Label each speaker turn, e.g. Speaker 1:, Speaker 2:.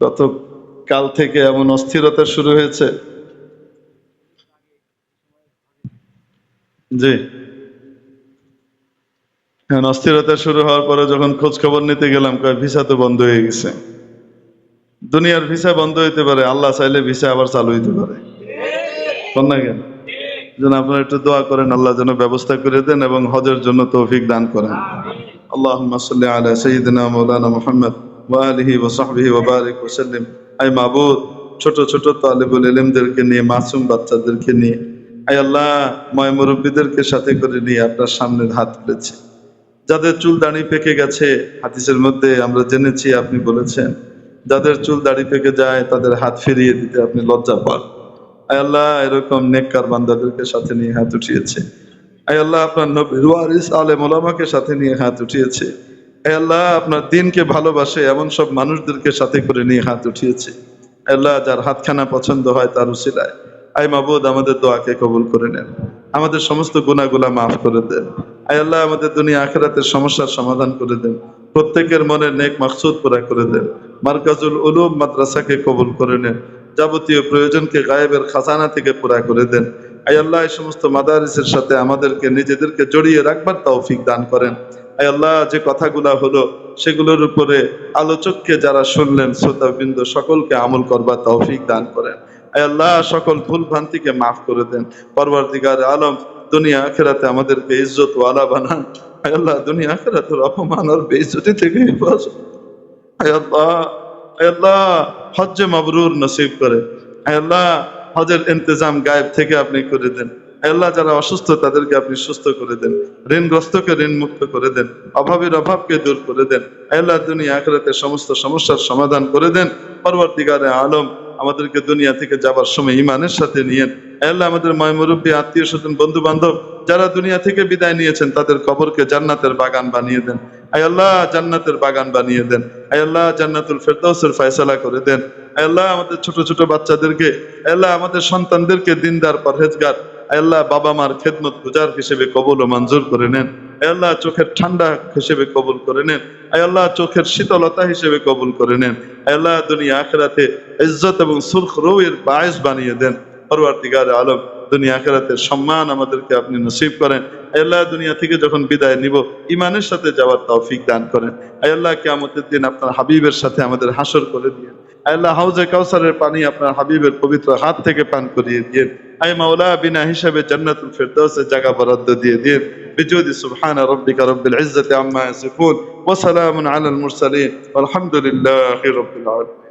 Speaker 1: গত কাল থেকে এমন অস্থিরতা শুরু হয়েছে। জি, এখন অস্থিরতা শুরু হওয়ার পরে যখন খোঁজ খবর নিতে গেলাম, কয় ভিসা তো বন্ধ হয়ে গেছে। দুনিয়ার ভিসা বন্ধ হইতে পারে, আল্লাহ চাইলে ভিসা আবার চালু হইতে পারে। কোন না কেন? যেন আপনারা একটু দোয়া করেন, আল্লাহ যেন ব্যবস্থা করে দেন এবং হজের জন্য তৌফিক দান করেন। আল্লাহুম্মা সাল্লি আলা সাইয়্যিদিনা মাওলানা মুহাম্মদ ওয়া আলিহি ওয়া সাহবিহি ওয়া বারিক ওয়া সাল্লিম। আয় মাবুদ, ছোট ছোট তালিবুল ইলমদেরকে নিয়ে, মাসুম বাচ্চাদেরকে নিয়ে, আয় আল্লাহ, ময় মুরব্বীদেরকে সাথে করে নিয়ে আপনার সামনে হাত তুলেছি। যাদের চুল দাড়ি পেকে গেছে, হাদিসের মধ্যে আমরা জেনেছি, আপনি বলেছেন যাদের চুল দাড়ি পেকে যায় তাদের হাত ফিরিয়ে দিতে আপনি লজ্জা পান। আয় আল্লাহ, এরকম নেককার বান্দাদেরকে সাথে নিয়ে হাত উঠিয়েছে। আয় আল্লাহ, আপনার নবীর ওয়ারিস আলেম ওলামাকে সাথে নিয়ে হাত উঠিয়েছে। আয় আল্লাহ, আপনার দ্বীনকে ভালোবাসে এমন সব মানুষদেরকে সাথে করে নিয়ে হাত উঠিয়েছে। আয় আল্লাহ, যার হাতখানা পছন্দ হয় তার উসিলায় আয় মাবুদ আমাদের দোয়াকে কবুল করে নেন, আমাদের সমস্ত গুনাহগুলা মাফ করে দেন। আয় আল্লাহ, আমাদের দুনিয়া আখিরাতের সমস্যার সমাধান করে দেন, প্রত্যেকের মনের নেক মাকসুদ পুরা করে দেন। মার্কাজুল উলুম মাদ্রাসাকে কবুল করে নেন, যাবতীয় প্রয়োজনকে গায়েবের খাজানা থেকে পুরা করে দেন। আয় আল্লাহ, এই সমস্ত মাদারিসের সাথে আমাদেরকে নিজেদেরকে জড়িয়ে রাখবার তৌফিক দান করেন। আয় আল্লাহ, যে কথাগুলা হলো সেগুলোর উপরে আলোচককে যারা শুনলেন, শ্রোতাবৃন্দ সকলকে আমল করবার তৌফিক দান করেন। আয় আল্লাহ, সকল ভুল ভ্রান্তিকে মাফ করে দেন। পরবর্তীকার আলম, দুনিয়া আখিরাতে আমাদেরকে ইজ্জত ওয়ালা বানান। আয় আল্লাহ, দুনিয়া আখিরাতের অপমান আর বেইজ্জতি থেকে হেফাজত। আয় আল্লাহ, আয় আল্লাহ, হজ্জে মাবরুর নসিব করে। আয় আল্লাহ, হজের ইন্তজাম গায়েব থেকে আপনি করে দেন। আয় আল্লাহ, যারা অসুস্থ তাদেরকে আপনি সুস্থ করে দেন, ঋণগ্রস্তকে ঋণ মুক্ত করে দেন, অভাবীর অভাবকে দূর করে দেন। আয় আল্লাহ, দুনিয়া আখিরাতের সমস্ত সমস্যার সমাধান করে দেন। পরবর্তীকারে আলম, আমাদেরকে দুনিয়া থেকে যাবার সময় ইমানের সাথে নিয়েন। আয় আল্লাহ, আমাদের ময় মুরব্বী, আত্মীয় স্বজন, বন্ধু বান্ধব যারা দুনিয়া থেকে বিদায় নিয়েছেন তাদের কবরকে জান্নাতের বাগান বানিয়ে দেন। আয় আল্লাহ, জান্নাতের বাগান বানিয়ে দেন। আয় আল্লাহ, জান্নাতুল ফেরদাউসের ফয়সালা করে দেন। আয় আল্লাহ, আমাদের ছোট ছোট বাচ্চাদেরকে, আয় আল্লাহ, আমাদের সন্তানদেরকে দিনদার, পরহেজগার, আয় আল্লাহ, বাবা মার খেদমত গুজার হিসেবে কবুল ও মঞ্জুর করে নেন। আয় আল্লাহ, চোখের ঠান্ডা হিসেবে কবুল করে নেন। আয় আল্লাহ, চোখের শীতলতা হিসেবে কবুল করে নেন। আয় আল্লাহ, দুনিয়া আখিরাতে ইজ্জত এবং সুরখ রৌয়ের বায়েস বানিয়ে দেন। পরবর্তীকার আলম, দুনিয়া আখিরাতের সম্মান আমাদেরকে আপনি নসিব করেন। আয় আল্লাহ, দুনিয়া থেকে যখন বিদায় নিব ইমানের সাথে যাওয়ার তৌফিক দান করেন। আয় আল্লাহ, কিয়ামতের দিন আপনার হাবিবের সাথে আমাদের হাসর করে দিয়েন। আয় আল্লাহ, হাউজে কাউসারের পানি আপনার হাবিবের পবিত্র হাত থেকে পান করিয়ে দিয়েন। আয় মাওলা, বিনা হিসাবে জান্নাতুল ফিরদাউসের জায়গা বরাদ্দ দিয়ে দিয়েন। বিজুদি সুবহান রাব্বিকা রব্বিল ইজ্জাতি আম্মা ইয়াসিফুন ওয়া সালামুন আলাল মুরসালিন ওয়ালহামদুলিল্লাহি রাব্বিল আলামিন।